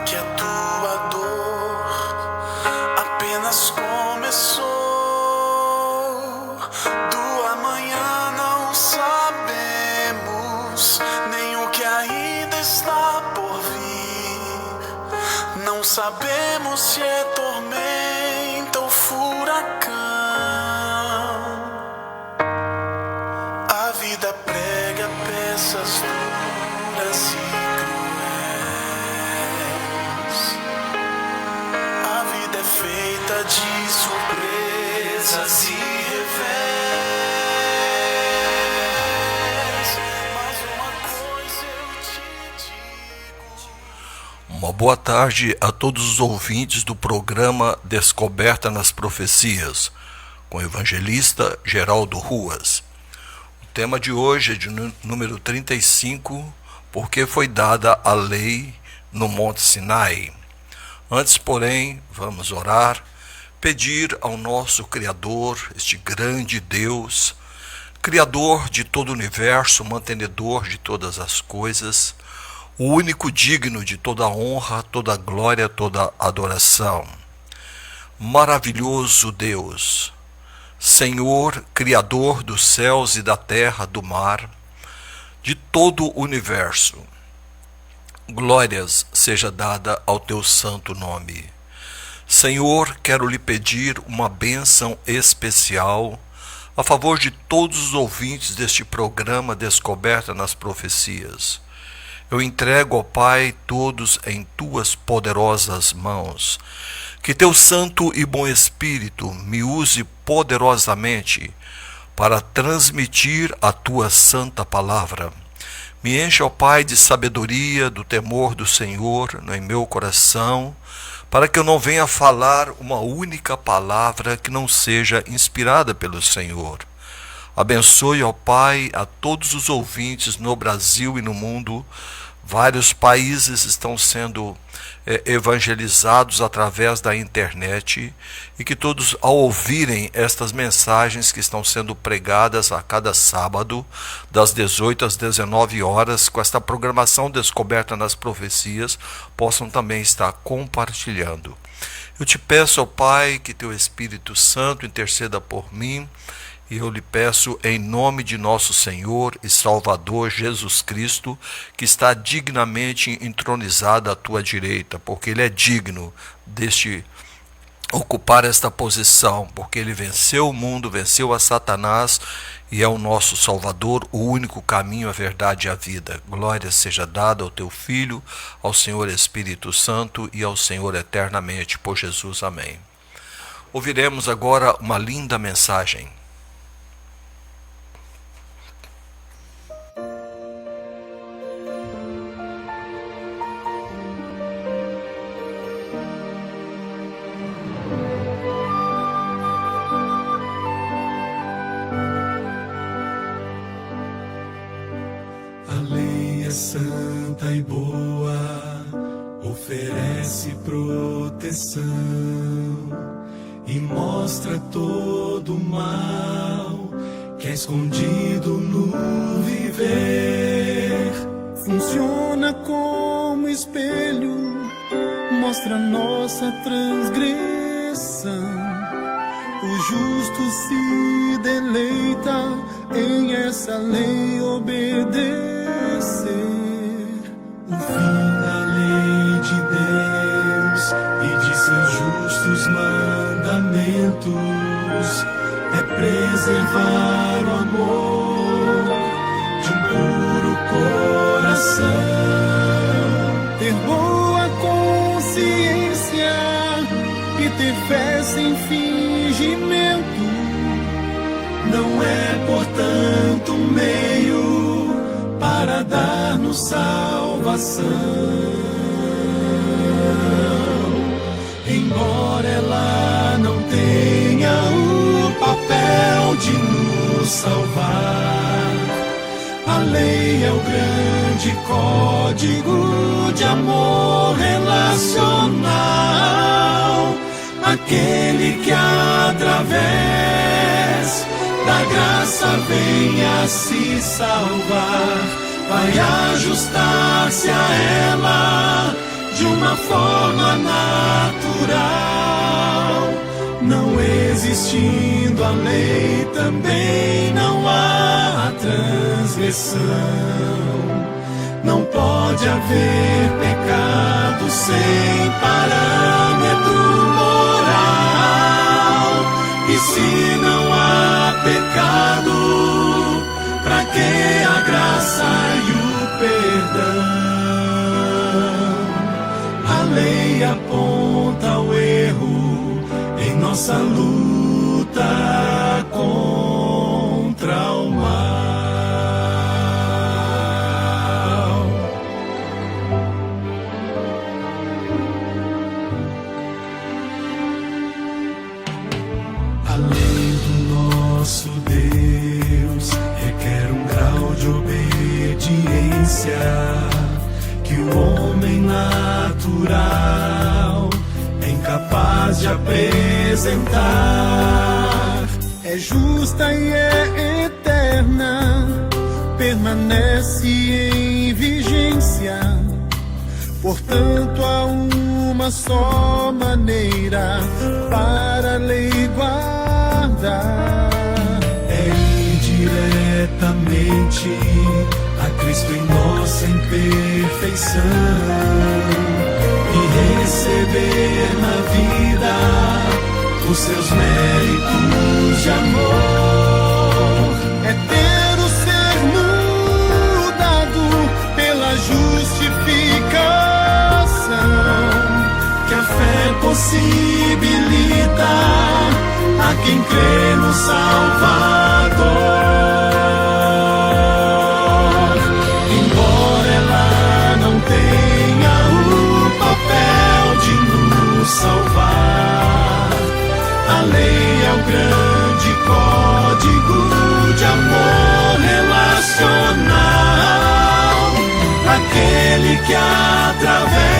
que a tua dor apenas começou. Do amanhã não sabemos, nem o que ainda está por vir. Não sabemos se é tormenta ou furacão. A vida prega peças duras e cruéis. A vida é feita de surpresas e revés. Mas uma coisa eu te digo. Uma boa tarde a todos os ouvintes do programa Descoberta nas Profecias, com o evangelista Geraldo Ruas. O tema de hoje é de número 35, porque foi dada a lei no Monte Sinai. Antes, porém, vamos orar, pedir ao nosso Criador, este grande Deus, Criador de todo o universo, mantenedor de todas as coisas, o único digno de toda honra, toda glória, toda adoração. Maravilhoso Deus, Senhor, Criador dos céus e da terra, do mar, de todo o universo, glórias seja dada ao teu santo nome. Senhor, quero lhe pedir uma bênção especial a favor de todos os ouvintes deste programa Descoberta nas Profecias. Eu entrego, ó Pai, todos em tuas poderosas mãos. Que teu santo e bom Espírito me use poderosamente para transmitir a tua santa palavra. Me enche, ó Pai, de sabedoria, do temor do Senhor em meu coração, para que eu não venha falar uma única palavra que não seja inspirada pelo Senhor. Abençoe, ó Pai, a todos os ouvintes no Brasil e no mundo. Vários países estão sendo evangelizados através da internet, e que todos, ao ouvirem estas mensagens que estão sendo pregadas a cada sábado, das 18 às 19 horas, com esta programação Descoberta nas Profecias, possam também estar compartilhando. Eu te peço, ó Pai, que teu Espírito Santo interceda por mim, e eu lhe peço em nome de nosso Senhor e Salvador Jesus Cristo, que está dignamente entronizado à tua direita, porque ele é digno deste ocupar esta posição, porque ele venceu o mundo, venceu a Satanás e é o nosso Salvador, o único caminho, a verdade e a vida. Glória seja dada ao teu Filho, ao Senhor Espírito Santo e ao Senhor eternamente, por Jesus. Amém. Ouviremos agora uma linda mensagem. Santa e boa, oferece proteção e mostra todo o mal que é escondido no viver. Funciona como espelho, mostra nossa transgressão. O justo se deleita em essa lei obedecer. O fim da lei de Deus e de seus justos mandamentos é preservar o amor de um puro coração, ter boa consciência e ter fé sem fingimento. Não é, portanto, um meio para dar-nos salvação. Embora ela não tenha o papel de nos salvar, a lei é o grande código de amor relacional, aquele que através da graça venha se salvar, vai ajustar-se a ela de uma forma natural. Não existindo a lei, também não há transgressão. Não pode haver pecado sem parâmetro moral. E se não há pecado, pra que a graça e o perdão? A lei aponta o erro em nossa luta contra o mal. A lei do nosso Deus requer um grau de obediência que o homem natural é incapaz de apresentar. É justa e é eterna, permanece em vigência. Portanto, há uma só maneira para a lei guardar. É indiretamente a Cristo em nossa imperfeição e receber na vida os seus méritos de amor. É ter o ser mudado pela justificação que a fé possibilita a quem crê no Salvador. Salvar. A lei é o grande código de amor relacional, aquele que através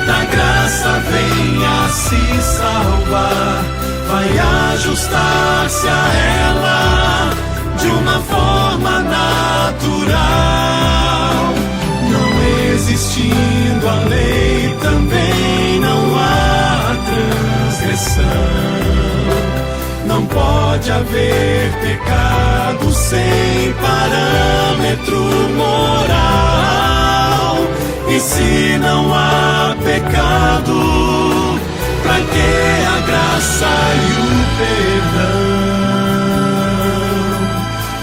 da graça vem a se salvar, vai ajustar-se a ela de uma forma natural. Não existindo a lei, também não há transgressão. Não pode haver pecado sem parâmetro moral. E se não há pecado, pra que a graça e o perdão?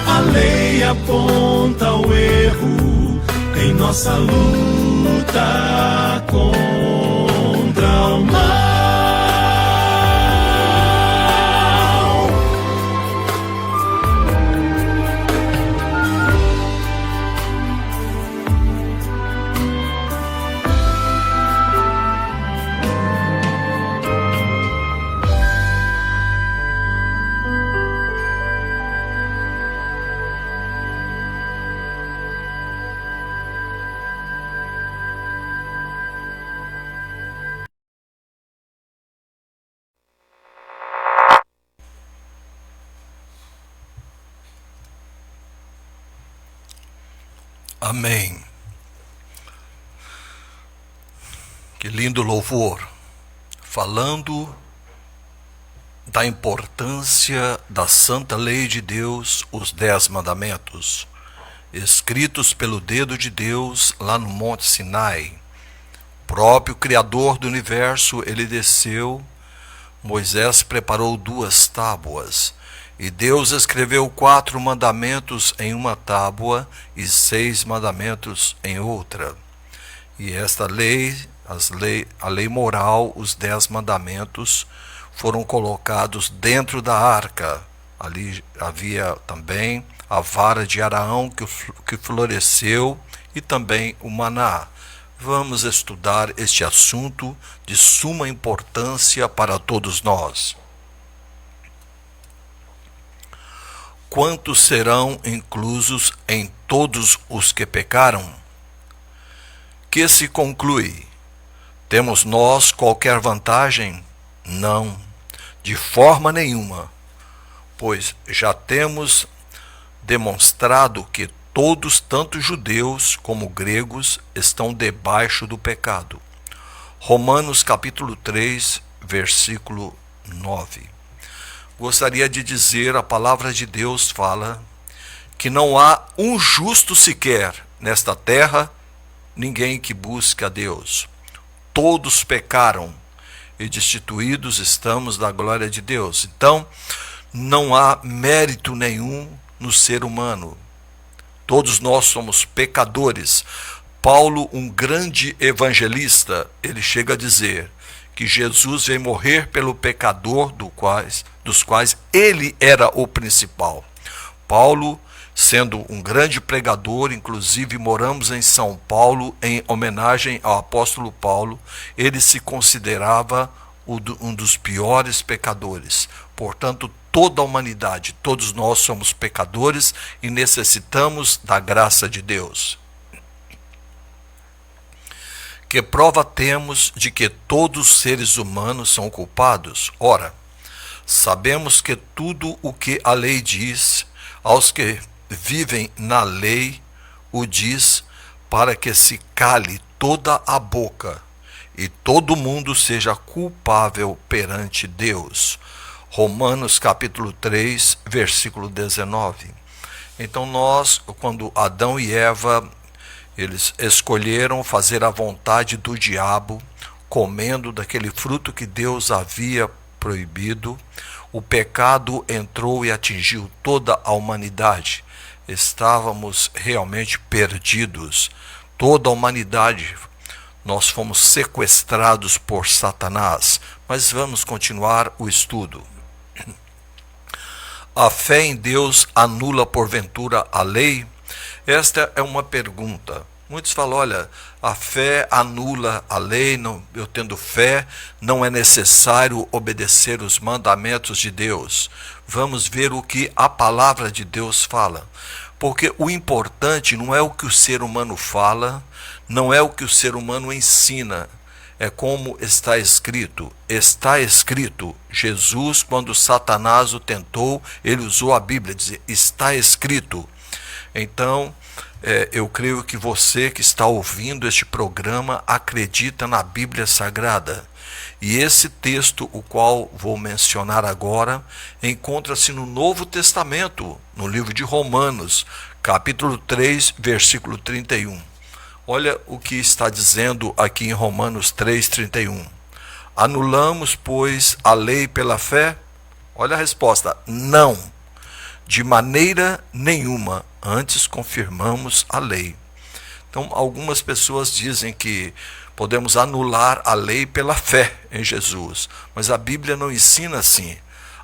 A lei aponta o erro em nossa luta contra o mal. Amém. Que lindo louvor, falando da importância da santa lei de Deus, os 10 mandamentos, escritos pelo dedo de Deus lá no Monte Sinai. O próprio Criador do universo, ele desceu, Moisés preparou 2 tábuas, e Deus escreveu 4 mandamentos em uma tábua e 6 mandamentos em outra. E esta lei, a lei moral, os 10 mandamentos, foram colocados dentro da arca. Ali havia também a vara de Araão que floresceu e também o maná. Vamos estudar este assunto de suma importância para todos nós. Quantos serão inclusos em todos os que pecaram? Que se conclui? Temos nós qualquer vantagem? Não, de forma nenhuma, pois já temos demonstrado que todos, tanto judeus como gregos, estão debaixo do pecado. Romanos capítulo 3, versículo 9. Gostaria de dizer, a palavra de Deus fala que não há um justo sequer nesta terra, ninguém que busque a Deus. Todos pecaram e destituídos estamos da glória de Deus. Então, não há mérito nenhum no ser humano. Todos nós somos pecadores. Paulo, um grande evangelista, ele chega a dizer que Jesus veio morrer pelo pecador dos quais ele era o principal. Paulo, sendo um grande pregador, inclusive moramos em São Paulo em homenagem ao apóstolo Paulo, ele se considerava um dos piores pecadores. Portanto, toda a humanidade, todos nós somos pecadores e necessitamos da graça de Deus. Que prova temos de que todos os seres humanos são culpados? Ora, sabemos que tudo o que a lei diz, aos que vivem na lei, o diz para que se cale toda a boca e todo mundo seja culpável perante Deus. Romanos capítulo 3, versículo 19. Então nós, quando Adão e Eva, eles escolheram fazer a vontade do diabo, comendo daquele fruto que Deus havia proibido, o pecado entrou e atingiu toda a humanidade. Estávamos realmente perdidos. Toda a humanidade, nós fomos sequestrados por Satanás. Mas vamos continuar o estudo. A fé em Deus anula porventura a lei? Esta é uma pergunta. Muitos falam, olha, a fé anula a lei, eu tendo fé, não é necessário obedecer os mandamentos de Deus. Vamos ver o que a palavra de Deus fala. Porque o importante não é o que o ser humano fala, não é o que o ser humano ensina, é como está escrito. Está escrito. Jesus, quando Satanás o tentou, ele usou a Bíblia, dizia, está escrito. Então, eu creio que você que está ouvindo este programa acredita na Bíblia Sagrada. E esse texto, o qual vou mencionar agora, encontra-se no Novo Testamento, no livro de Romanos, capítulo 3, versículo 31. Olha o que está dizendo aqui em Romanos 3, 31. Anulamos, pois, a lei pela fé? Olha a resposta, não, de maneira nenhuma, antes confirmamos a lei. Então, algumas pessoas dizem que podemos anular a lei pela fé em Jesus, mas a Bíblia não ensina assim.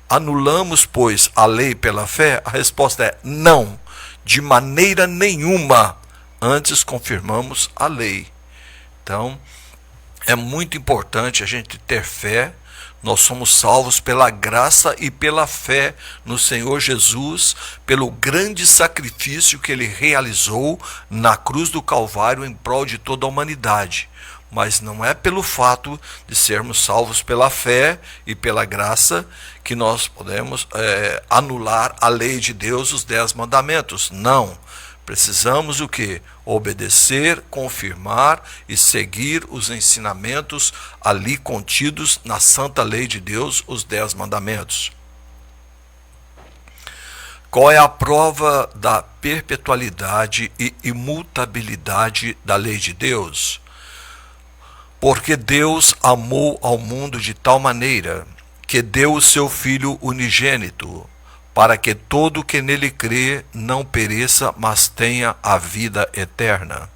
Anulamos, pois, a lei pela fé? A resposta é não, de maneira nenhuma, antes confirmamos a lei. Então, é muito importante a gente ter fé. Nós somos salvos pela graça e pela fé no Senhor Jesus, pelo grande sacrifício que ele realizou na cruz do Calvário em prol de toda a humanidade. Mas não é pelo fato de sermos salvos pela fé e pela graça que nós podemos anular a lei de Deus, os 10 mandamentos. Não. Precisamos o quê? Obedecer, confirmar e seguir os ensinamentos ali contidos na santa lei de Deus, os 10 mandamentos. Qual é a prova da perpetualidade e imutabilidade da lei de Deus? Porque Deus amou ao mundo de tal maneira que deu o seu Filho unigênito, para que todo que nele crê não pereça, mas tenha a vida eterna.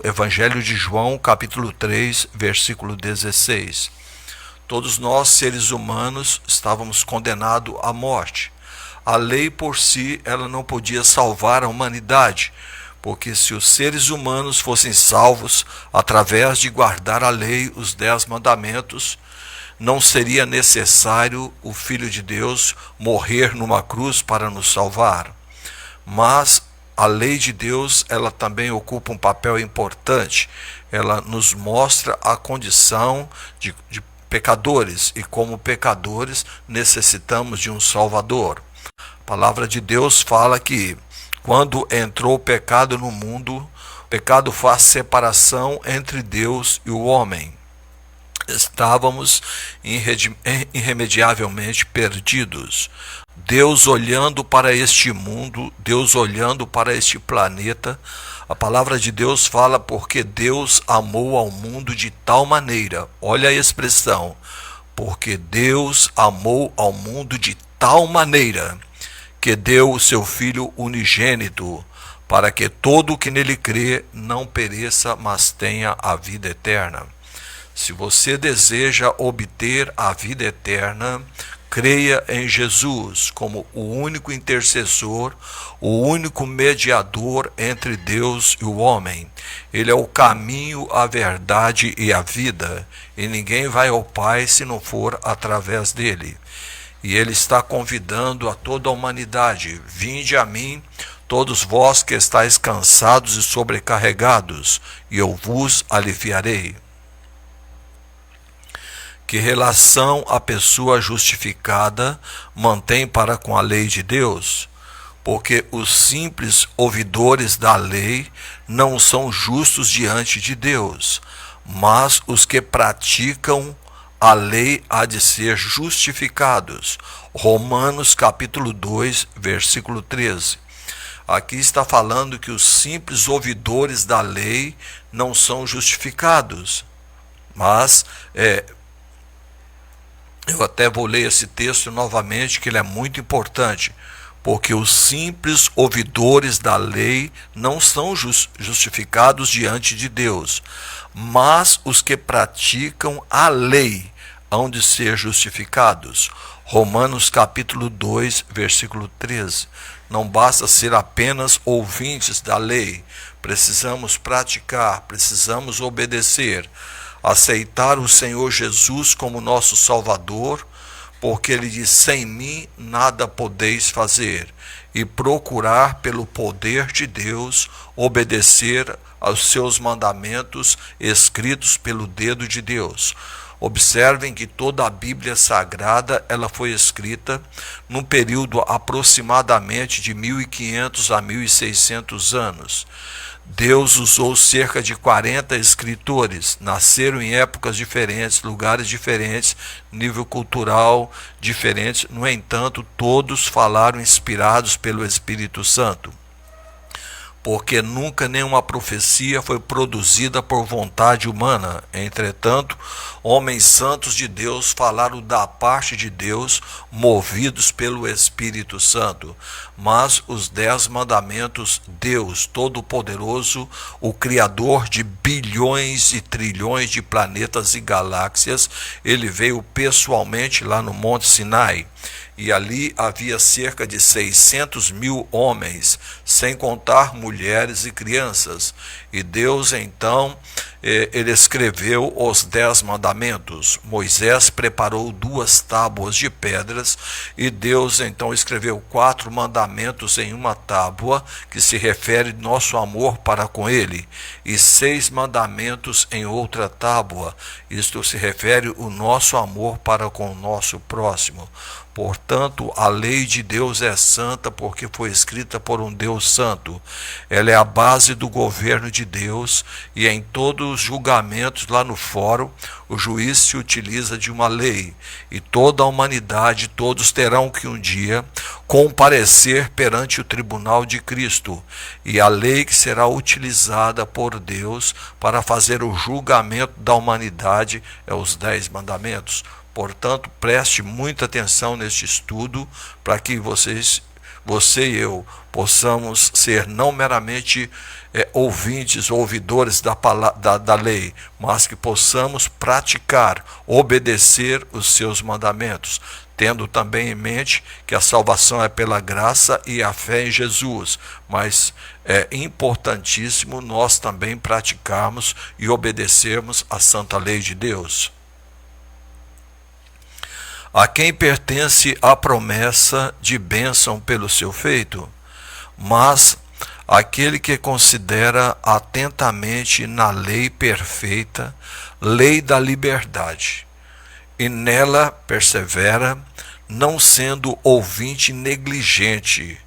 Evangelho de João, capítulo 3, versículo 16. Todos nós, seres humanos, estávamos condenados à morte. A lei por si, ela não podia salvar a humanidade, porque se os seres humanos fossem salvos através de guardar a lei, os 10 mandamentos, não seria necessário o Filho de Deus morrer numa cruz para nos salvar. Mas a lei de Deus, ela também ocupa um papel importante. Ela nos mostra a condição de pecadores, e como pecadores necessitamos de um Salvador. A palavra de Deus fala que Quando entrou o pecado no mundo, o pecado faz separação entre Deus e o homem. Estávamos irremediavelmente perdidos. Deus olhando para este mundo, Deus olhando para este planeta, a palavra de Deus fala porque Deus amou ao mundo de tal maneira, olha a expressão, porque Deus amou ao mundo de tal maneira, que deu o seu Filho unigênito, para que todo o que nele crê não pereça, mas tenha a vida eterna. Se você deseja obter a vida eterna, creia em Jesus como o único intercessor, o único mediador entre Deus e o homem. Ele é o caminho, a verdade e a vida, e ninguém vai ao Pai se não for através dele. E ele está convidando a toda a humanidade: vinde a mim, todos vós que estáis cansados e sobrecarregados, e eu vos aliviarei. Que relação a pessoa justificada mantém para com a lei de Deus? Porque os simples ouvidores da lei não são justos diante de Deus, mas os que praticam a lei há de ser justificados. Romanos capítulo 2, versículo 13. Aqui está falando que os simples ouvidores da lei não são justificados, mas eu até vou ler esse texto novamente, que ele é muito importante, porque os simples ouvidores da lei não são justificados diante de Deus, mas os que praticam a lei hão de ser justificados. Romanos capítulo 2, versículo 13. Não basta ser apenas ouvintes da lei, precisamos praticar, precisamos obedecer, aceitar o Senhor Jesus como nosso Salvador, porque ele diz: sem mim nada podeis fazer, e procurar pelo poder de Deus obedecer aos seus mandamentos escritos pelo dedo de Deus. Observem que toda a Bíblia Sagrada ela foi escrita num período aproximadamente de 1500 a 1600 anos. Deus usou cerca de 40 escritores, nasceram em épocas diferentes, lugares diferentes, nível cultural diferente, no entanto, todos falaram inspirados pelo Espírito Santo. Porque nunca nenhuma profecia foi produzida por vontade humana. Entretanto, homens santos de Deus falaram da parte de Deus, movidos pelo Espírito Santo. Mas os 10 mandamentos, Deus Todo-Poderoso, o Criador de bilhões e trilhões de planetas e galáxias, ele veio pessoalmente lá no Monte Sinai. E ali havia cerca de 600 mil homens, sem contar mulheres e crianças. E Deus então, ele escreveu os 10 mandamentos. Moisés preparou 2 tábuas de pedras, e Deus então escreveu 4 mandamentos em uma tábua, que se refere nosso amor para com ele, e 6 mandamentos em outra tábua. Isto se refere o nosso amor para com o nosso próximo. Portanto, a lei de Deus é santa porque foi escrita por um Deus santo. Ela é a base do governo de Deus, e em todos os julgamentos lá no fórum, o juiz se utiliza de uma lei, e toda a humanidade, todos terão que um dia comparecer perante o tribunal de Cristo, e a lei que será utilizada por Deus para fazer o julgamento da humanidade é os 10 mandamentos. Portanto, preste muita atenção neste estudo, para que você e eu possamos ser não meramente ouvintes, ouvidores da lei, mas que possamos praticar, obedecer os seus mandamentos, tendo também em mente que a salvação é pela graça e a fé em Jesus, mas é importantíssimo nós também praticarmos e obedecermos a santa lei de Deus. A quem pertence a promessa de bênção pelo seu feito? Mas aquele que considera atentamente na lei perfeita, lei da liberdade, e nela persevera, não sendo ouvinte negligente,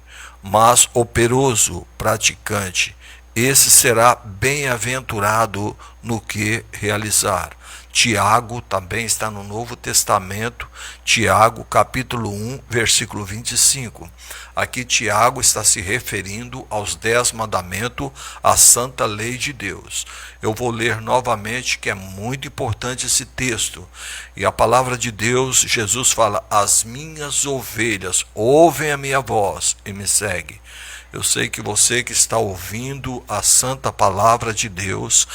mas operoso, praticante, esse será bem-aventurado no que realizar. Tiago também está no Novo Testamento, Tiago capítulo 1, versículo 25. Aqui Tiago está se referindo aos 10 mandamentos, à santa lei de Deus. Eu vou ler novamente, que é muito importante esse texto. E a palavra de Deus, Jesus fala: as minhas ovelhas ouvem a minha voz e me seguem. Eu sei que você que está ouvindo a santa palavra de Deus,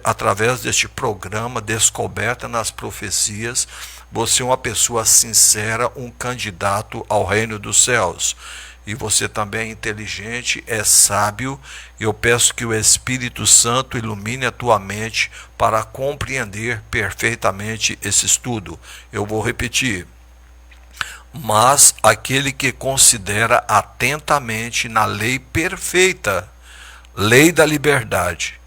através deste programa Descoberta nas Profecias, você é uma pessoa sincera, um candidato ao reino dos céus. E você também é inteligente, é sábio, e eu peço que o Espírito Santo ilumine a tua mente para compreender perfeitamente esse estudo. Eu vou repetir. Mas aquele que considera atentamente na lei perfeita, lei da liberdade,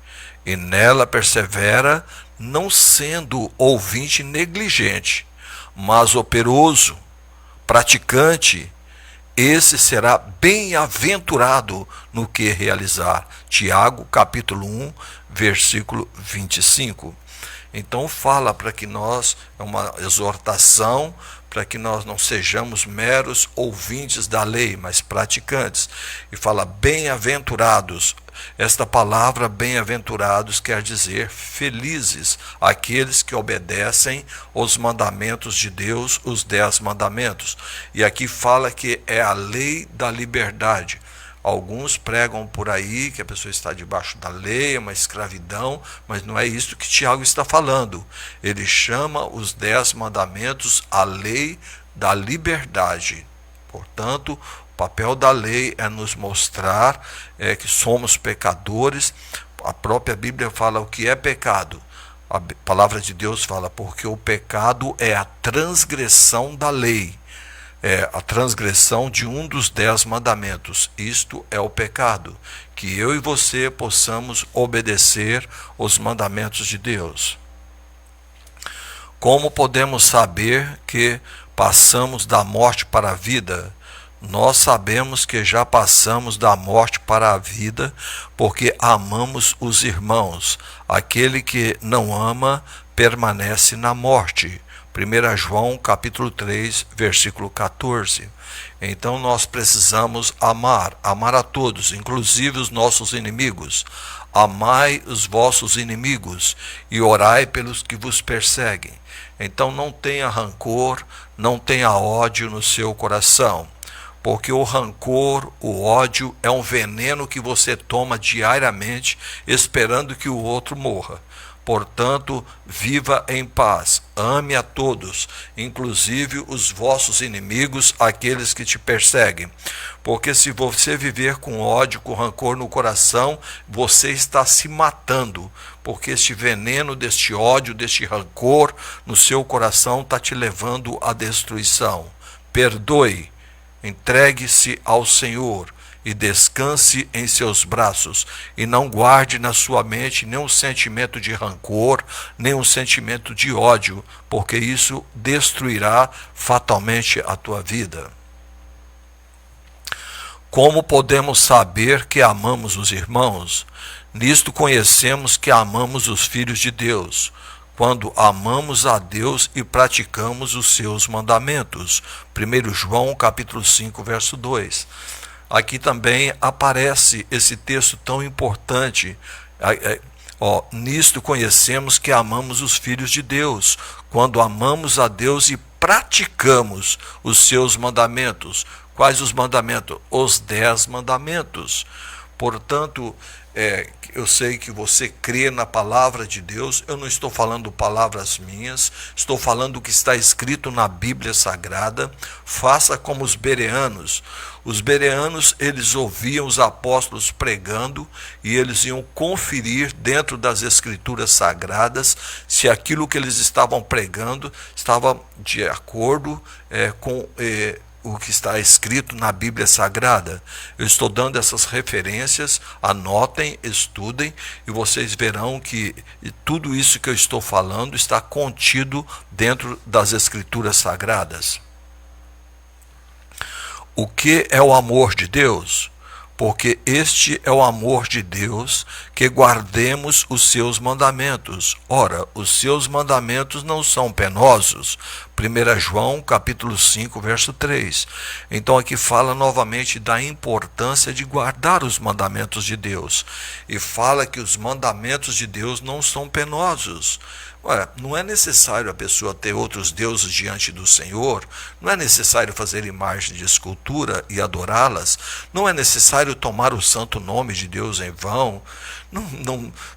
e nela persevera, não sendo ouvinte negligente, mas operoso, praticante, esse será bem-aventurado no que realizar. Tiago, capítulo 1, versículo 25. Então fala para que nós, é uma exortação, para que nós não sejamos meros ouvintes da lei, mas praticantes. E fala bem-aventurados. Esta palavra bem-aventurados quer dizer felizes, aqueles que obedecem os mandamentos de Deus, os 10 mandamentos. E aqui fala que é a lei da liberdade. Alguns pregam por aí que a pessoa está debaixo da lei, é uma escravidão, mas não é isso que Tiago está falando. Ele chama os 10 mandamentos a lei da liberdade. Portanto, o papel da lei é nos mostrar que somos pecadores. A própria Bíblia fala o que é pecado. A palavra de Deus fala, porque o pecado é a transgressão da lei. É a transgressão de um dos 10 mandamentos. Isto é o pecado, que eu e você possamos obedecer os mandamentos de Deus. Como podemos saber que passamos da morte para a vida? Nós sabemos que já passamos da morte para a vida, porque amamos os irmãos. Aquele que não ama permanece na morte. 1 João capítulo 3, versículo 14. Então nós precisamos amar a todos, inclusive os nossos inimigos. Amai os vossos inimigos e orai pelos que vos perseguem. Então não tenha rancor, não tenha ódio no seu coração, porque o rancor, o ódio é um veneno que você toma diariamente esperando que o outro morra. Portanto, viva em paz, ame a todos, inclusive os vossos inimigos, aqueles que te perseguem. Porque se você viver com ódio, com rancor no coração, você está se matando. Porque este veneno deste ódio, deste rancor no seu coração está te levando à destruição. Perdoe, entregue-se ao Senhor e descanse em seus braços, e não guarde na sua mente nenhum sentimento de rancor, nenhum sentimento de ódio, porque isso destruirá fatalmente a tua vida. Como podemos saber que amamos os irmãos? Nisto conhecemos que amamos os filhos de Deus, quando amamos a Deus e praticamos os seus mandamentos. 1 João capítulo 5, verso 2. Aqui também aparece esse texto tão importante. Nisto conhecemos que amamos os filhos de Deus, quando amamos a Deus e praticamos os seus mandamentos. Quais os mandamentos? Os 10 mandamentos. Portanto, eu sei que você crê na palavra de Deus. Eu não estou falando palavras minhas, estou falando o que está escrito na Bíblia Sagrada. Faça como os bereanos. Os bereanos, eles ouviam os apóstolos pregando e eles iam conferir dentro das escrituras sagradas se aquilo que eles estavam pregando estava de acordo com o que está escrito na Bíblia Sagrada. Eu estou dando essas referências, anotem, estudem, e vocês verão que tudo isso que eu estou falando está contido dentro das Escrituras Sagradas. O que é o amor de Deus? Porque este é o amor de Deus, que guardemos os seus mandamentos. Ora, os seus mandamentos não são penosos. 1 João, capítulo 5, verso 3. Então aqui fala novamente da importância de guardar os mandamentos de Deus. E fala que os mandamentos de Deus não são penosos. Ué, não é necessário a pessoa ter outros deuses diante do Senhor, não é necessário fazer imagens de escultura e adorá-las, não é necessário tomar o santo nome de Deus em vão,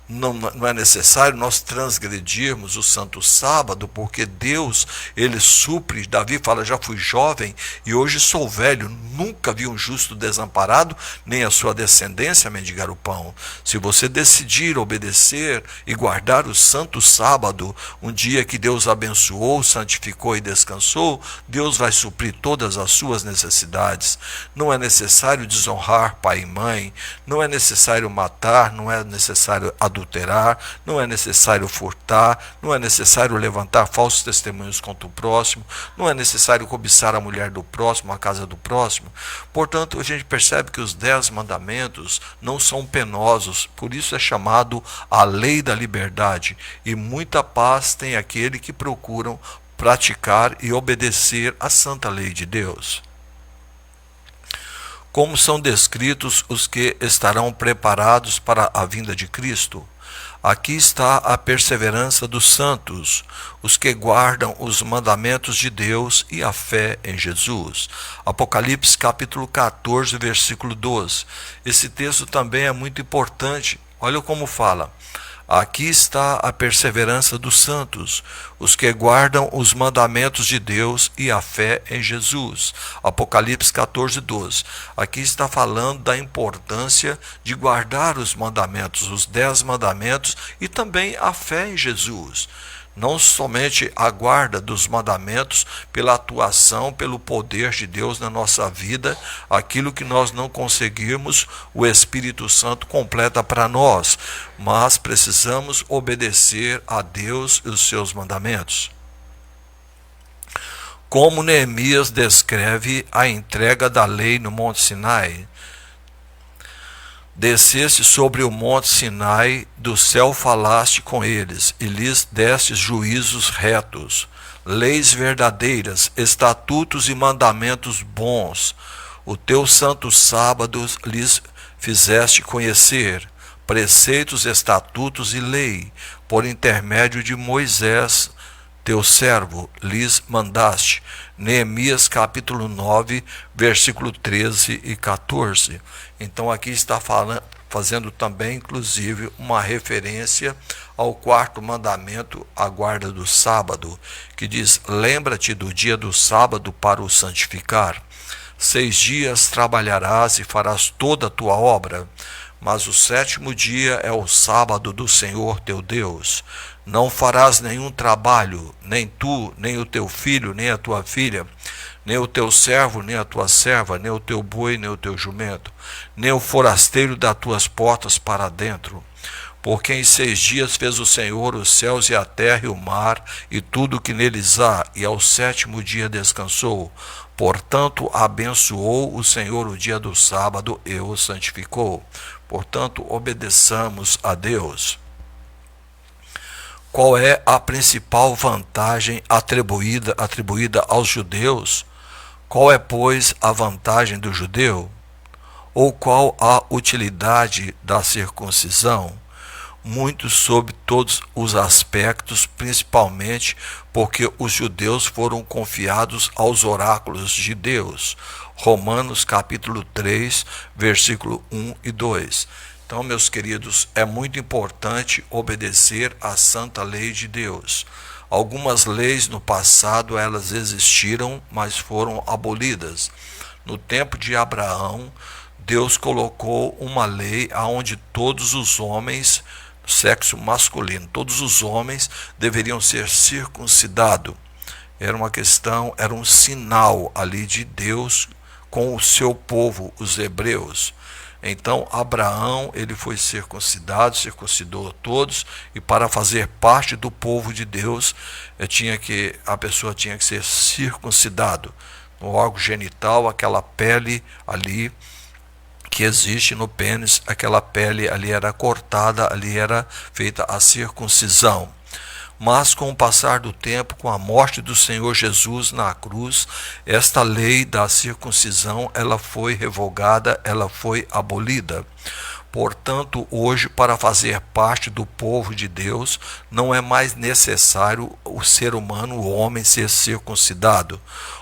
não é necessário nós transgredirmos o santo sábado, porque Deus, ele supre. Davi fala, já fui jovem e hoje sou velho, nunca vi um justo desamparado, nem a sua descendência mendigar o pão. Se você decidir obedecer e guardar o santo sábado, um dia que Deus abençoou, santificou e descansou, Deus vai suprir todas as suas necessidades. Não é necessário desonrar pai e mãe, não é necessário matar, não é necessário adulterar, não é necessário furtar, não é necessário levantar falsos testemunhos contra o próximo, não é necessário cobiçar a mulher do próximo, a casa do próximo. Portanto, a gente percebe que os 10 mandamentos não são penosos, por isso é chamado a lei da liberdade, e muita paz tem aquele que procuram praticar e obedecer à santa lei de Deus. Como são descritos os que estarão preparados para a vinda de Cristo? Aqui está a perseverança dos santos, os que guardam os mandamentos de Deus e a fé em Jesus. Apocalipse capítulo 14, versículo 12. Esse texto também é muito importante. Olha como fala. Aqui está a perseverança dos santos, os que guardam os mandamentos de Deus e a fé em Jesus. Apocalipse 14, 12. Aqui está falando da importância de guardar os mandamentos, os 10 mandamentos e também a fé em Jesus. Não somente a guarda dos mandamentos pela atuação, pelo poder de Deus na nossa vida, aquilo que nós não conseguirmos, o Espírito Santo completa para nós, mas precisamos obedecer a Deus e os seus mandamentos. Como Neemias descreve a entrega da lei no Monte Sinai. Desceste sobre o monte Sinai, do céu falaste com eles, e lhes destes juízos retos, leis verdadeiras, estatutos e mandamentos bons. O teu santo sábado lhes fizeste conhecer, preceitos, estatutos e lei, por intermédio de Moisés, teu servo, lhes mandaste. Neemias capítulo 9, versículo 13 e 14. Então aqui está fazendo também, inclusive, uma referência ao 4º mandamento, a guarda do sábado, que diz, lembra-te do dia do sábado para o santificar. 6 dias trabalharás e farás toda a tua obra, mas o 7º dia é o sábado do Senhor teu Deus. Não farás nenhum trabalho, nem tu, nem o teu filho, nem a tua filha, nem o teu servo, nem a tua serva, nem o teu boi, nem o teu jumento, nem o forasteiro das tuas portas para dentro. Porque em 6 dias fez o Senhor os céus e a terra e o mar, e tudo o que neles há, e ao 7º dia descansou. Portanto, abençoou o Senhor o dia do sábado e o santificou. Portanto, obedeçamos a Deus. Qual é a principal vantagem atribuída aos judeus? Qual é, pois, a vantagem do judeu? Ou qual a utilidade da circuncisão? Muito sob todos os aspectos, principalmente porque os judeus foram confiados aos oráculos de Deus. Romanos capítulo 3, versículo 1 e 2. Então, meus queridos, é muito importante obedecer à santa lei de Deus. Algumas leis no passado, elas existiram, mas foram abolidas. No tempo de Abraão, Deus colocou uma lei onde todos os homens, sexo masculino, todos os homens deveriam ser circuncidados. Era uma questão, era um sinal ali de Deus com o seu povo, os hebreus. Então Abraão, ele foi circuncidado, circuncidou a todos, e para fazer parte do povo de Deus, a pessoa tinha que ser circuncidado. no órgão genital, aquela pele ali que existe no pênis, aquela pele ali era cortada, ali era feita a circuncisão. Mas com o passar do tempo, com a morte do Senhor Jesus na cruz, esta lei da circuncisão, ela foi revogada, ela foi abolida. Portanto, hoje, para fazer parte do povo de Deus, não é mais necessário o ser humano, o homem, ser circuncidado.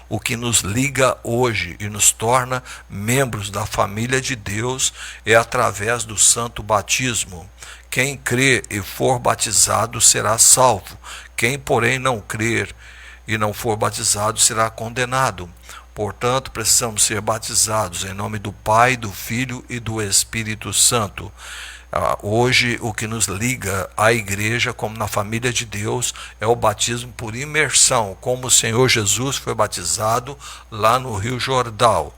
O que nos liga hoje e nos torna membros da família de Deus é através do santo batismo. Quem crer e for batizado será salvo. Quem, porém, não crer e não for batizado será condenado. Portanto, precisamos ser batizados em nome do Pai, do Filho e do Espírito Santo. Hoje, o que nos liga à igreja, como na família de Deus, é o batismo por imersão, como o Senhor Jesus foi batizado lá no Rio Jordão.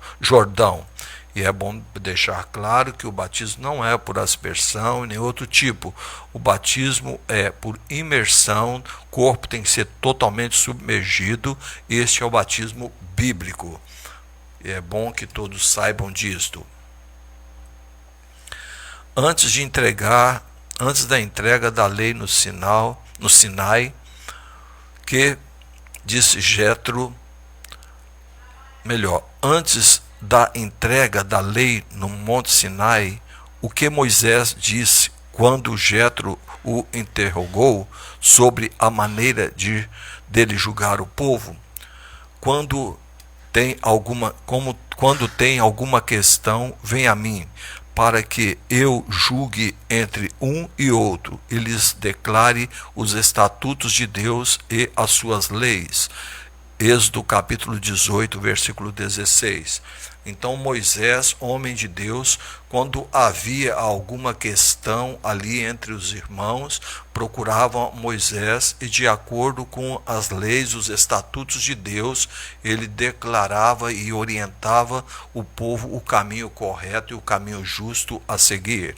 E é bom deixar claro que o batismo não é por aspersão nem outro tipo. O batismo é por imersão, o corpo tem que ser totalmente submergido. Este é o batismo bíblico. E é bom que todos saibam disto. Antes da entrega da lei no Sinai, que disse Jetro, antes da entrega da lei no Monte Sinai, o que Moisés disse quando Jetro o interrogou sobre a maneira dele julgar o povo? Quando tem alguma questão, vem a mim, para que eu julgue entre um e outro, e lhes declare os estatutos de Deus e as suas leis. Êxodo capítulo 18, versículo 16. Então Moisés, homem de Deus, quando havia alguma questão ali entre os irmãos, procurava Moisés e, de acordo com as leis, os estatutos de Deus, ele declarava e orientava o povo o caminho correto e o caminho justo a seguir.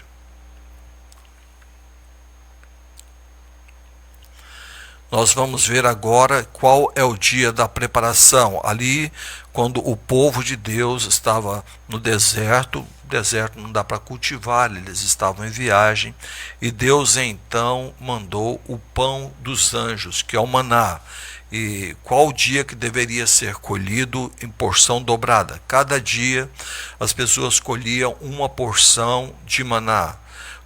Nós vamos ver agora qual é o dia da preparação. Ali, quando o povo de Deus estava no deserto, o deserto não dá para cultivar, eles estavam em viagem, e Deus então mandou o pão dos anjos, que é o maná. E qual o dia que deveria ser colhido em porção dobrada? Cada dia as pessoas colhiam uma porção de maná,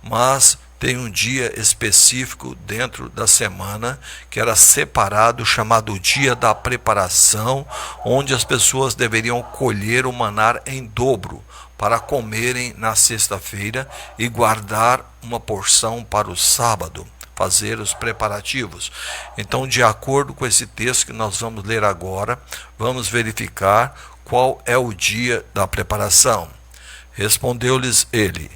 mas tem um dia específico dentro da semana que era separado, chamado dia da preparação, onde as pessoas deveriam colher o maná em dobro para comerem na sexta-feira e guardar uma porção para o sábado, fazer os preparativos. Então, de acordo com esse texto que nós vamos ler agora, vamos verificar qual é o dia da preparação. Respondeu-lhes ele: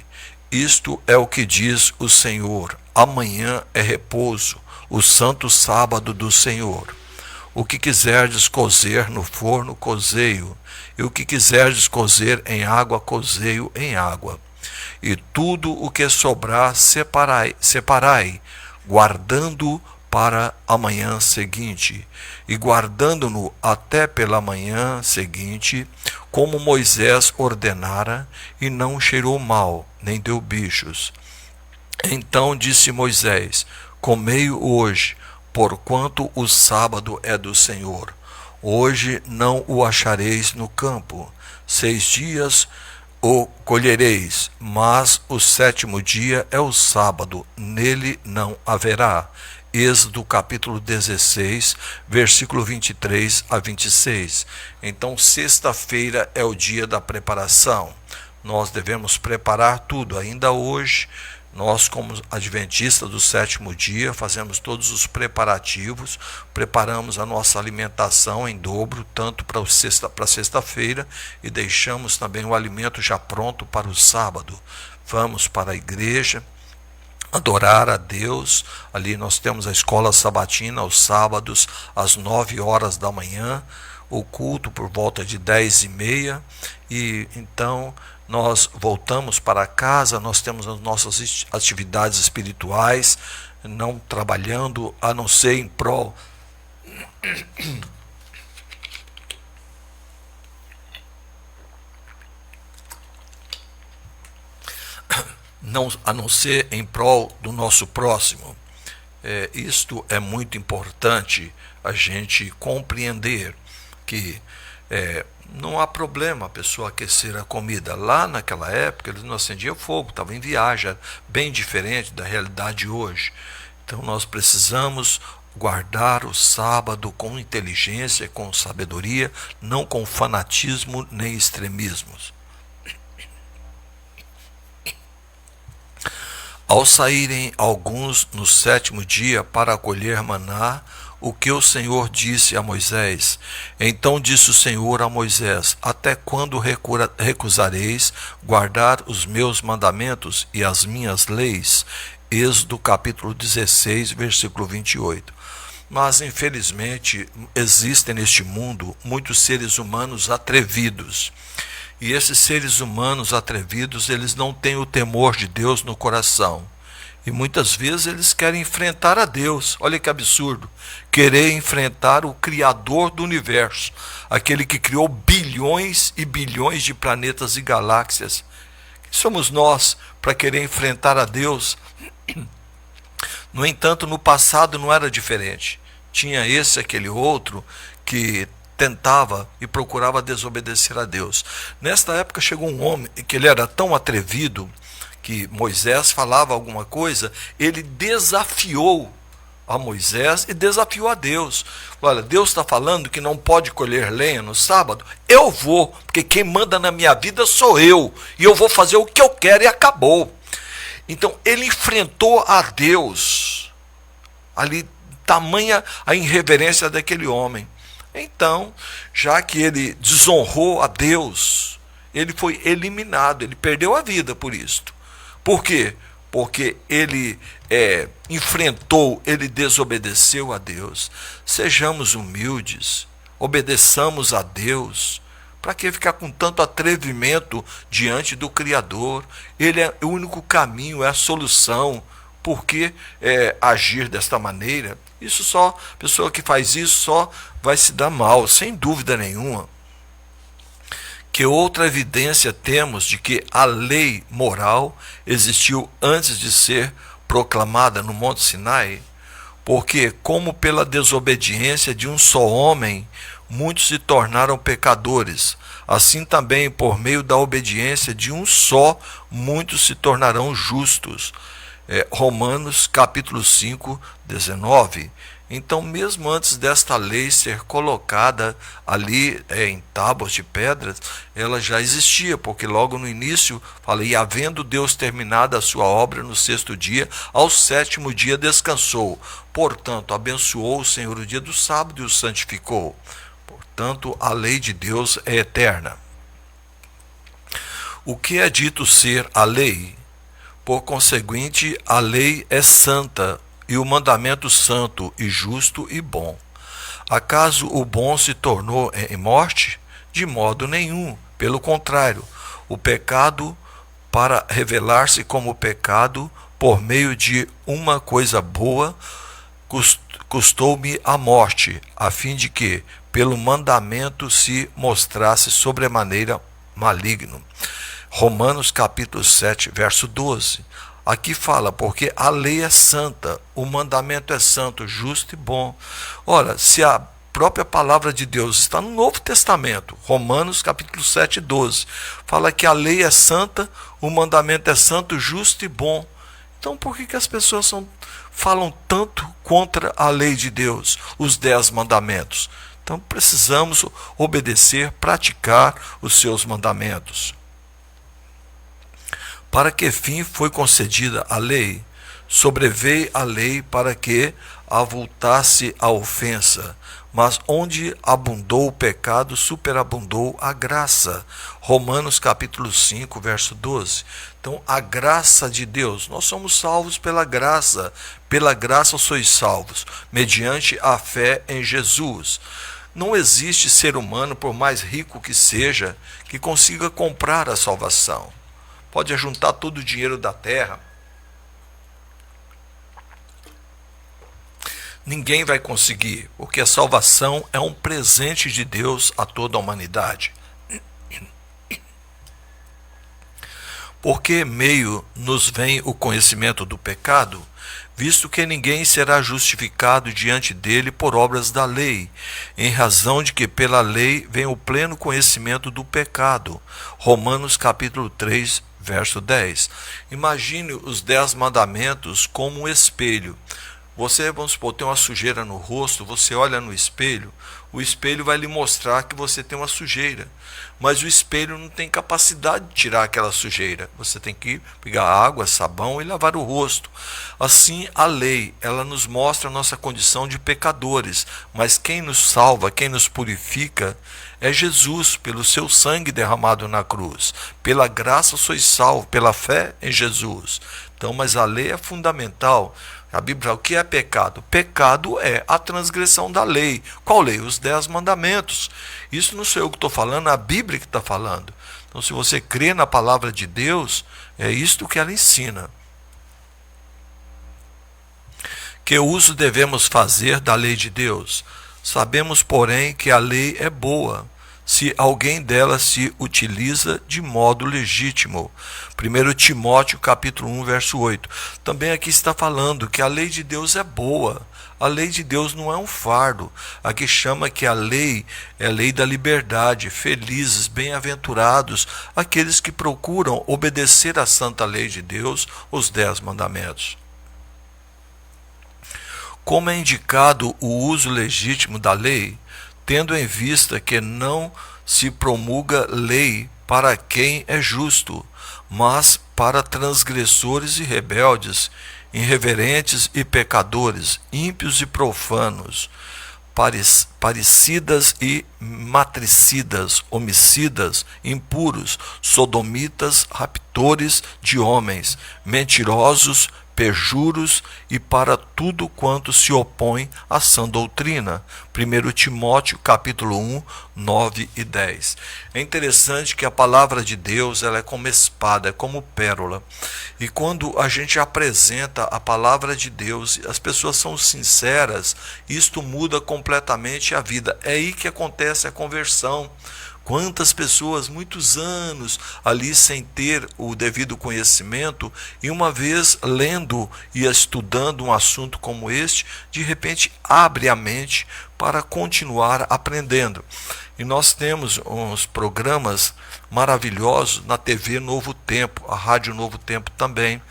isto é o que diz o Senhor: amanhã é repouso, o santo sábado do Senhor. O que quiserdes cozer no forno, cozei-o, e o que quiserdes cozer em água, cozei-o em água. E tudo o que sobrar, separai, guardando-o para a manhã seguinte, e guardando-no até pela manhã seguinte, como Moisés ordenara, e não cheirou mal, nem deu bichos. Então disse Moisés: comei-o hoje, porquanto o sábado é do Senhor. Hoje não o achareis no campo. 6 dias o colhereis, mas o 7º dia é o sábado, nele não haverá. Êxodo capítulo 16, versículo 23 a 26. Então, sexta-feira é o dia da preparação. Nós devemos preparar tudo. Ainda hoje, nós, como adventistas do 7º dia, fazemos todos os preparativos, preparamos a nossa alimentação em dobro, tanto para sexta-feira, e deixamos também o alimento já pronto para o sábado. Vamos para a igreja adorar a Deus. Ali nós temos a escola sabatina aos sábados às 9 horas da manhã, o culto por volta de 10h30, e então nós voltamos para casa. Nós temos as nossas atividades espirituais, não trabalhando a não ser em prol a não ser em prol do nosso próximo. Isto é muito importante a gente compreender que não há problema a pessoa aquecer a comida. Lá naquela época eles não acendiam fogo, estavam em viagem, bem diferente da realidade hoje. Então nós precisamos guardar o sábado com inteligência, com sabedoria, não com fanatismo nem extremismos. Ao saírem alguns no 7º dia para colher maná, o que o Senhor disse a Moisés? Então disse o Senhor a Moisés: até quando recusareis guardar os meus mandamentos e as minhas leis? Êxodo capítulo 16, versículo 28. Mas, infelizmente, existem neste mundo muitos seres humanos atrevidos. E esses seres humanos atrevidos, eles não têm o temor de Deus no coração. E muitas vezes eles querem enfrentar a Deus. Olha que absurdo. Querer enfrentar o Criador do universo. Aquele que criou bilhões e bilhões de planetas e galáxias. Quem somos nós para querer enfrentar a Deus? No entanto, no passado não era diferente. Tinha aquele outro que tentava e procurava desobedecer a Deus. Nesta época chegou um homem que ele era tão atrevido que Moisés falava alguma coisa, ele desafiou a Moisés e desafiou a Deus. Olha, Deus está falando que não pode colher lenha no sábado? Eu vou, porque quem manda na minha vida sou eu, e eu vou fazer o que eu quero e acabou. Então ele enfrentou a Deus, ali tamanha a irreverência daquele homem. Então, já que ele desonrou a Deus, ele foi eliminado, ele perdeu a vida por isto. Por quê? Porque ele enfrentou, ele desobedeceu a Deus. Sejamos humildes, obedeçamos a Deus. Para que ficar com tanto atrevimento diante do Criador? Ele é o único caminho, é a solução. Por que agir desta maneira? Isso só, pessoa que faz isso só vai se dar mal, sem dúvida nenhuma. Que outra evidência temos de que a lei moral existiu antes de ser proclamada no Monte Sinai? Porque, como pela desobediência de um só homem, muitos se tornaram pecadores, assim também por meio da obediência de um só, muitos se tornarão justos. Romanos capítulo 5, 19. Então, mesmo antes desta lei ser colocada ali em tábuas de pedras, ela já existia, porque logo no início fala: e havendo Deus terminado a sua obra no 6º dia, ao 7º dia descansou. Portanto, abençoou o Senhor o dia do sábado e o santificou. Portanto, a lei de Deus é eterna. O que é dito ser a lei? Por conseguinte, a lei é santa, e o mandamento santo e justo e bom. Acaso o bom se tornou em morte? De modo nenhum. Pelo contrário, o pecado, para revelar-se como pecado, por meio de uma coisa boa, custou-me a morte, a fim de que, pelo mandamento, se mostrasse sobremaneira maligno. Romanos capítulo 7, verso 12. Aqui fala, porque a lei é santa, o mandamento é santo, justo e bom. Ora, se a própria palavra de Deus está no Novo Testamento, Romanos capítulo 7, 12, fala que a lei é santa, o mandamento é santo, justo e bom. Então por que as pessoas falam tanto contra a lei de Deus, os 10 mandamentos? Então precisamos obedecer, praticar os seus mandamentos. Para que fim foi concedida a lei? Sobreveio a lei para que avultasse a ofensa, mas onde abundou o pecado, superabundou a graça. Romanos capítulo 5, verso 12. Então, a graça de Deus, nós somos salvos pela graça sois salvos, mediante a fé em Jesus. Não existe ser humano, por mais rico que seja, que consiga comprar a salvação. Pode ajuntar todo o dinheiro da terra, ninguém vai conseguir, porque a salvação é um presente de Deus a toda a humanidade. Por que meio nos vem o conhecimento do pecado? Visto que ninguém será justificado diante dele por obras da lei, em razão de que pela lei vem o pleno conhecimento do pecado. Romanos capítulo 3, verso 10. Imagine os 10 mandamentos como um espelho. Você, vamos supor, tem uma sujeira no rosto, você olha no espelho, o espelho vai lhe mostrar que você tem uma sujeira, mas o espelho não tem capacidade de tirar aquela sujeira. Você tem que pegar água, sabão e lavar o rosto. Assim, a lei, ela nos mostra a nossa condição de pecadores, mas quem nos salva, quem nos purifica é Jesus, pelo seu sangue derramado na cruz. Pela graça sois salvos, pela fé em Jesus. Então, mas a lei é fundamental. A Bíblia fala, o que é pecado? Pecado é a transgressão da lei. Qual lei? Os 10 mandamentos. Isso não sou eu que estou falando, é a Bíblia que está falando. Então, se você crê na palavra de Deus, é isto que ela ensina. Que uso devemos fazer da lei de Deus? Sabemos, porém, que a lei é boa, se alguém dela se utiliza de modo legítimo. 1 Timóteo capítulo 1, verso 8. Também aqui está falando que a lei de Deus é boa. A lei de Deus não é um fardo. Aqui chama que a lei é a lei da liberdade. Felizes, bem-aventurados aqueles que procuram obedecer à santa lei de Deus, os 10 mandamentos. Como é indicado o uso legítimo da lei, tendo em vista que não se promulga lei para quem é justo, mas para transgressores e rebeldes, irreverentes e pecadores, ímpios e profanos, parricidas e matricidas, homicidas, impuros, sodomitas, raptores de homens, mentirosos, perjuros e para tudo quanto se opõe à sã doutrina. 1 Timóteo capítulo 1, 9 e 10. É interessante que a palavra de Deus ela é como espada, é como pérola. E quando a gente apresenta a palavra de Deus, as pessoas são sinceras, isto muda completamente a vida. É aí que acontece a conversão. Quantas pessoas, muitos anos ali sem ter o devido conhecimento, e uma vez lendo e estudando um assunto como este, de repente abre a mente para continuar aprendendo. E nós temos uns programas maravilhosos na TV Novo Tempo, a Rádio Novo Tempo também.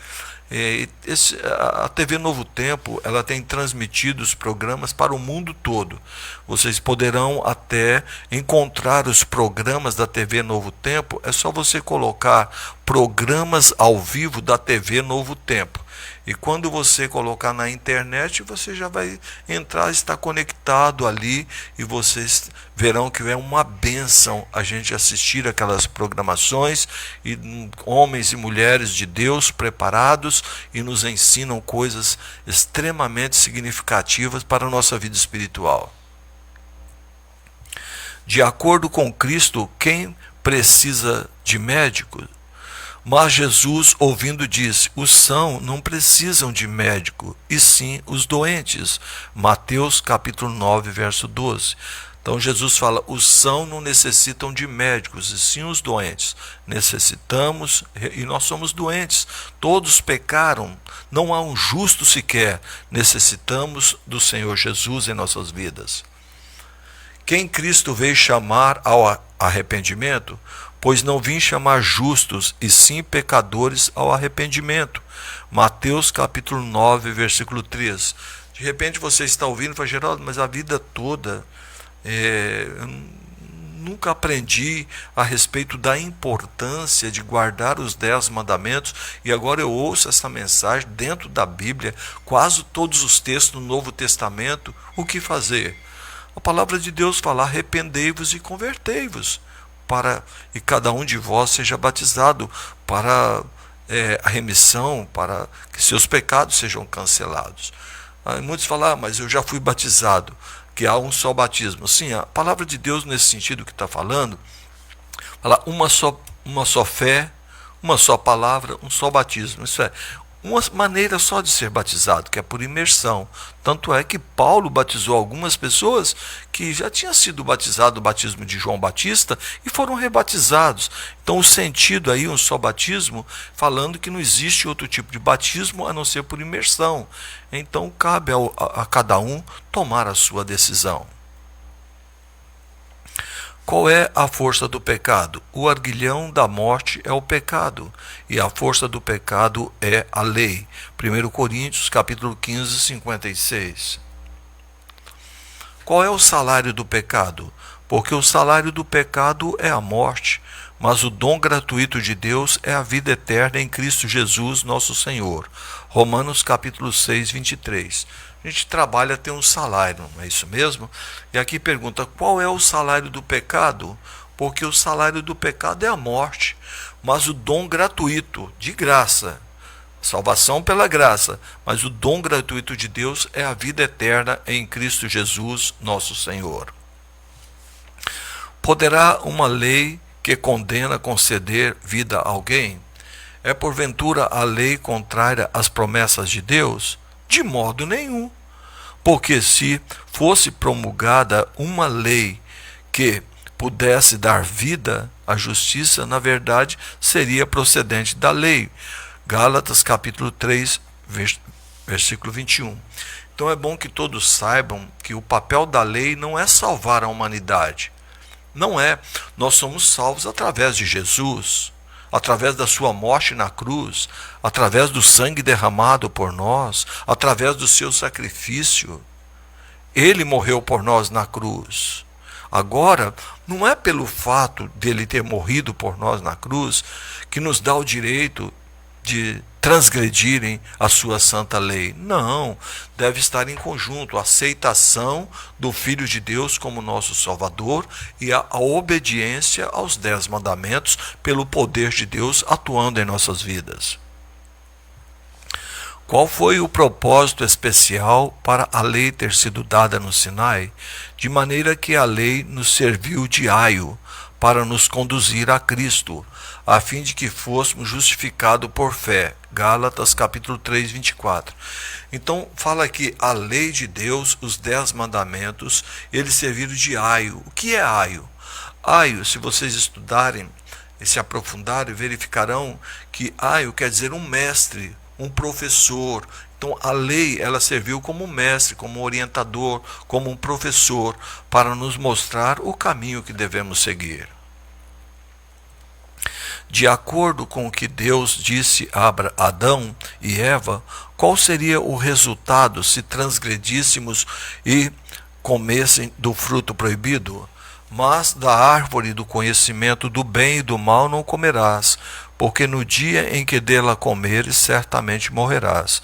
A TV Novo Tempo ela tem transmitido os programas para o mundo todo. Vocês poderão até encontrar os programas da TV Novo Tempo. É só você colocar programas ao vivo da TV Novo Tempo. E quando você colocar na internet, você já vai entrar, estar conectado ali, e vocês verão que é uma bênção a gente assistir aquelas programações, e homens e mulheres de Deus preparados e nos ensinam coisas extremamente significativas para a nossa vida espiritual. De acordo com Cristo, quem precisa de médico? Mas Jesus, ouvindo, disse, os sãos não precisam de médico, e sim os doentes. Mateus capítulo 9, verso 12. Então Jesus fala, os sãos não necessitam de médicos, e sim os doentes. Necessitamos, e nós somos doentes. Todos pecaram, não há um justo sequer. Necessitamos do Senhor Jesus em nossas vidas. Quem Cristo veio chamar ao arrependimento? Pois não vim chamar justos, e sim pecadores ao arrependimento. Mateus capítulo 9, versículo 3. De repente você está ouvindo e fala, Geraldo, mas a vida toda eu nunca aprendi a respeito da importância de guardar os 10 mandamentos, e agora eu ouço essa mensagem dentro da Bíblia, quase todos os textos do Novo Testamento. O que fazer? A palavra de Deus fala, arrependei-vos e convertei-vos, e cada um de vós seja batizado para a remissão, para que seus pecados sejam cancelados. Muitos falam, mas eu já fui batizado, que há um só batismo. Sim, a palavra de Deus nesse sentido que está falando, fala uma só fé, uma só palavra, um só batismo. Isso é, uma maneira só de ser batizado, que é por imersão. Tanto é que Paulo batizou algumas pessoas que já tinham sido batizados do batismo de João Batista e foram rebatizados. Então o sentido aí, um só batismo, falando que não existe outro tipo de batismo a não ser por imersão. Então cabe a cada um tomar a sua decisão. Qual é a força do pecado? O arguilhão da morte é o pecado, e a força do pecado é a lei. 1 Coríntios, capítulo 15, 56. Qual é o salário do pecado? Porque o salário do pecado é a morte, mas o dom gratuito de Deus é a vida eterna em Cristo Jesus, nosso Senhor. Romanos, capítulo 6, 23. A gente trabalha tem um salário, não é isso mesmo? E aqui pergunta, qual é o salário do pecado? Porque o salário do pecado é a morte, mas o dom gratuito, de graça, salvação pela graça, mas o dom gratuito de Deus é a vida eterna em Cristo Jesus, nosso Senhor. Poderá uma lei que condena conceder vida a alguém? É porventura a lei contrária às promessas de Deus? De modo nenhum. Porque se fosse promulgada uma lei que pudesse dar vida à justiça, na verdade, seria procedente da lei. Gálatas capítulo 3, versículo 21. Então é bom que todos saibam que o papel da lei não é salvar a humanidade. Não é. Nós somos salvos através de Jesus, através da sua morte na cruz, através do sangue derramado por nós, através do seu sacrifício. Ele morreu por nós na cruz. Agora, não é pelo fato dele ter morrido por nós na cruz que nos dá o direito de transgredirem a sua santa lei. Não, deve estar em conjunto a aceitação do Filho de Deus como nosso Salvador e a obediência aos 10 mandamentos pelo poder de Deus atuando em nossas vidas. Qual foi o propósito especial para a lei ter sido dada no Sinai? De maneira que a lei nos serviu de aio para nos conduzir a Cristo, a fim de que fôssemos justificados por fé. Gálatas capítulo 3, 24. Então fala aqui a lei de Deus, os 10 mandamentos, eles serviram de aio. O que é aio? Aio, se vocês estudarem e se aprofundarem, verificarão que aio quer dizer um mestre, um professor. Então a lei ela serviu como mestre, como orientador, como um professor para nos mostrar o caminho que devemos seguir. De acordo com o que Deus disse a Adão e Eva, qual seria o resultado se transgredíssemos e comessem do fruto proibido? Mas da árvore do conhecimento do bem e do mal não comerás, porque no dia em que dela comeres, certamente morrerás.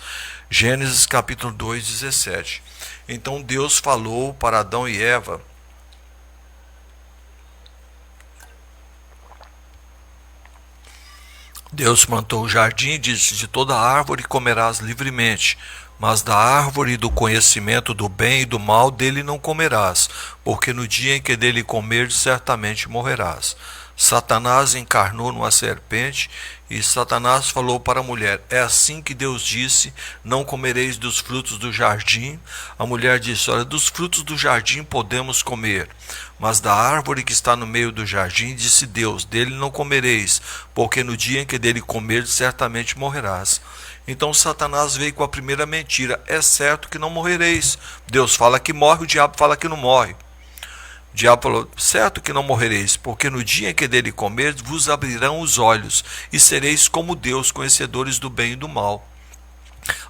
Gênesis capítulo 2, 17. Então Deus falou para Adão e Eva, Deus plantou o jardim e disse, de toda árvore comerás livremente, mas da árvore do conhecimento do bem e do mal dele não comerás, porque no dia em que dele comeres, certamente morrerás. Satanás encarnou numa serpente e Satanás falou para a mulher, é assim que Deus disse, não comereis dos frutos do jardim. A mulher disse, olha, dos frutos do jardim podemos comer, mas da árvore que está no meio do jardim, disse Deus, dele não comereis, porque no dia em que dele comeres, certamente morrerás. Então Satanás veio com a primeira mentira, é certo que não morrereis. Deus fala que morre, o diabo fala que não morre. O diabo falou, certo que não morrereis, porque no dia em que dele comerdes, vos abrirão os olhos, e sereis como Deus, conhecedores do bem e do mal.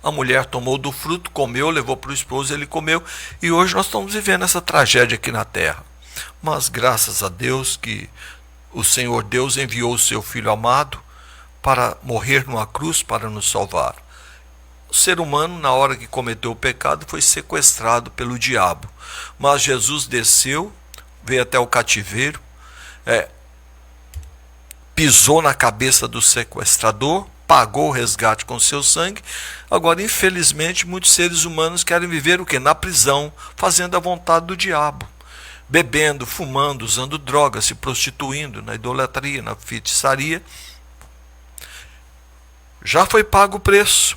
A mulher tomou do fruto, comeu, levou para o esposo, ele comeu, e hoje nós estamos vivendo essa tragédia aqui na terra. Mas graças a Deus que o Senhor Deus enviou o seu Filho amado para morrer numa cruz para nos salvar. O ser humano, na hora que cometeu o pecado, foi sequestrado pelo diabo, mas Jesus desceu, veio até o cativeiro, pisou na cabeça do sequestrador, pagou o resgate com seu sangue. Agora, infelizmente, muitos seres humanos querem viver o quê? Na prisão, fazendo a vontade do diabo, bebendo, fumando, usando drogas, se prostituindo, na idolatria, na feitiçaria. Já foi pago o preço.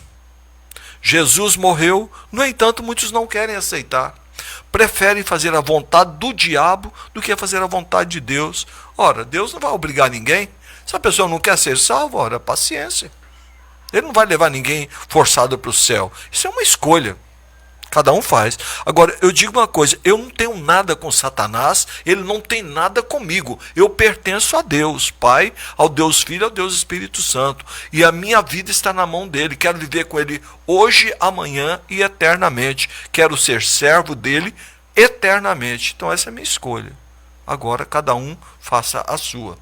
Jesus morreu, no entanto, muitos não querem aceitar. Preferem fazer a vontade do diabo do que fazer a vontade de Deus. Ora, Deus não vai obrigar ninguém. Se a pessoa não quer ser salva, ora, paciência. Ele não vai levar ninguém forçado para o céu. Isso é uma escolha. Cada um faz. Agora, eu digo uma coisa, eu não tenho nada com Satanás, ele não tem nada comigo. Eu pertenço a Deus, Pai, ao Deus Filho, ao Deus Espírito Santo. E a minha vida está na mão dele. Quero viver com ele hoje, amanhã e eternamente. Quero ser servo dele eternamente. Então essa é a minha escolha. Agora, cada um faça a sua.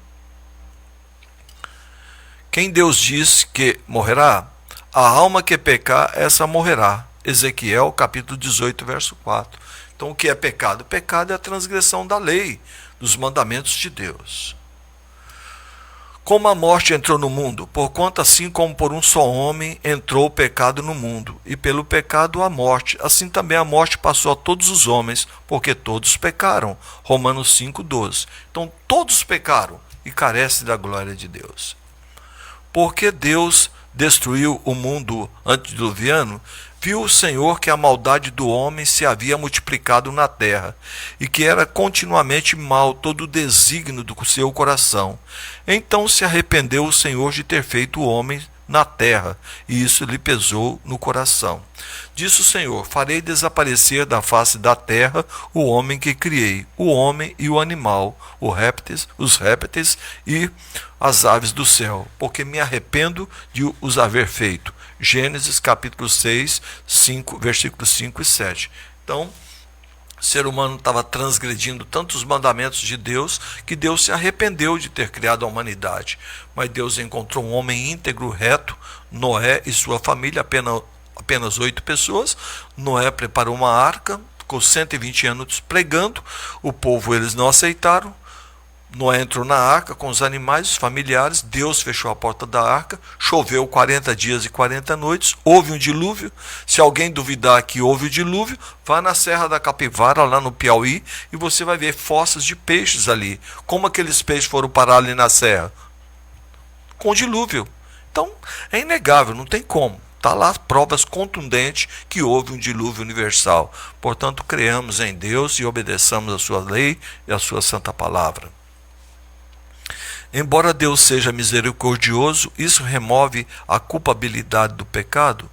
Quem Deus diz que morrerá, a alma que pecar, essa morrerá. Ezequiel capítulo 18, verso 4. Então o que é pecado? Pecado é a transgressão da lei, dos mandamentos de Deus. Como a morte entrou no mundo, porquanto assim como por um só homem entrou o pecado no mundo, e pelo pecado a morte, assim também a morte passou a todos os homens, porque todos pecaram. Romanos 5,12. Então todos pecaram e carecem da glória de Deus. Porque Deus destruiu o mundo antediluviano, viu o Senhor que a maldade do homem se havia multiplicado na terra, e que era continuamente mal todo o desígnio do seu coração. Então se arrependeu o Senhor de ter feito o homem na terra, e isso lhe pesou no coração. Disse o Senhor: farei desaparecer da face da terra o homem que criei, o homem e o animal, os répteis e as aves do céu, porque me arrependo de os haver feito. Gênesis capítulo 6, versículos 5 e 7. Então, o ser humano estava transgredindo tantos mandamentos de Deus, que Deus se arrependeu de ter criado a humanidade. Mas Deus encontrou um homem íntegro, reto, Noé e sua família, apenas 8 pessoas. Noé preparou uma arca, ficou 120 anos pregando, o povo eles não aceitaram. Noé entrou na arca com os animais, os familiares, Deus fechou a porta da arca, choveu 40 dias e 40 noites, houve um dilúvio. Se alguém duvidar que houve o dilúvio, vá na Serra da Capivara, lá no Piauí, e você vai ver fossas de peixes ali. Como aqueles peixes foram parar ali na serra? Com o dilúvio. Então, é inegável, não tem como. Está lá provas contundentes que houve um dilúvio universal. Portanto, creamos em Deus e obedeçamos a sua lei e a sua santa palavra. Embora Deus seja misericordioso, isso remove a culpabilidade do pecado.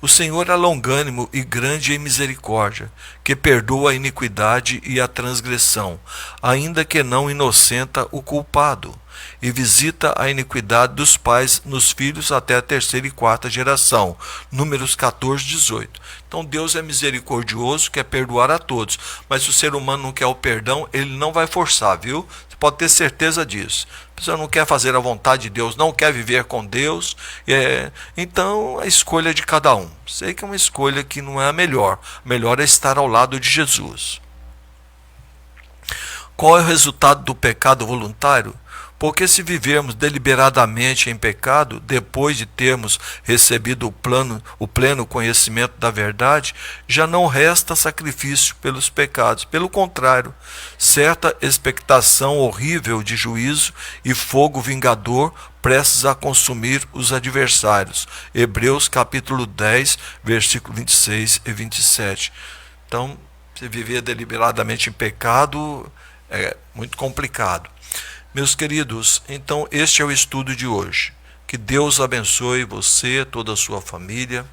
O Senhor é longânimo e grande em misericórdia, que perdoa a iniquidade e a transgressão, ainda que não inocenta o culpado, e visita a iniquidade dos pais nos filhos até a 3ª e 4ª geração. Números 14, 18. Então Deus é misericordioso, quer perdoar a todos, mas se o ser humano não quer o perdão, ele não vai forçar, viu? Você pode ter certeza disso. A pessoa não quer fazer a vontade de Deus, não quer viver com Deus, então a escolha é de cada um. Sei que é uma escolha que não é a melhor. Melhor é estar ao lado de Jesus. Qual é o resultado do pecado voluntário? Porque se vivermos deliberadamente em pecado, depois de termos recebido o pleno conhecimento da verdade, já não resta sacrifício pelos pecados. Pelo contrário, certa expectação horrível de juízo e fogo vingador prestes a consumir os adversários. Hebreus capítulo 10, versículo 26 e 27. Então, se viver deliberadamente em pecado é muito complicado. Meus queridos, então este é o estudo de hoje. Que Deus abençoe você, toda a sua família,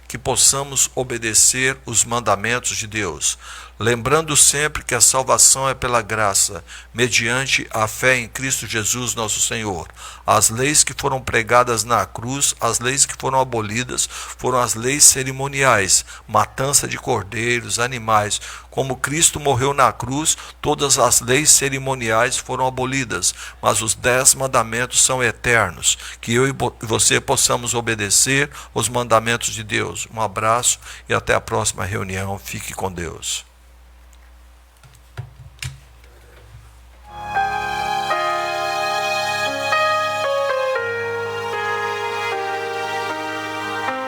que possamos obedecer os mandamentos de Deus, lembrando sempre que a salvação é pela graça, mediante a fé em Cristo Jesus nosso Senhor. As leis que foram pregadas na cruz, as leis que foram abolidas, foram as leis cerimoniais, matança de cordeiros, animais. Como Cristo morreu na cruz, todas as leis cerimoniais foram abolidas, mas os 10 mandamentos são eternos. Que eu e você possamos obedecer os mandamentos de Deus. Um abraço e até a próxima reunião. Fique com Deus.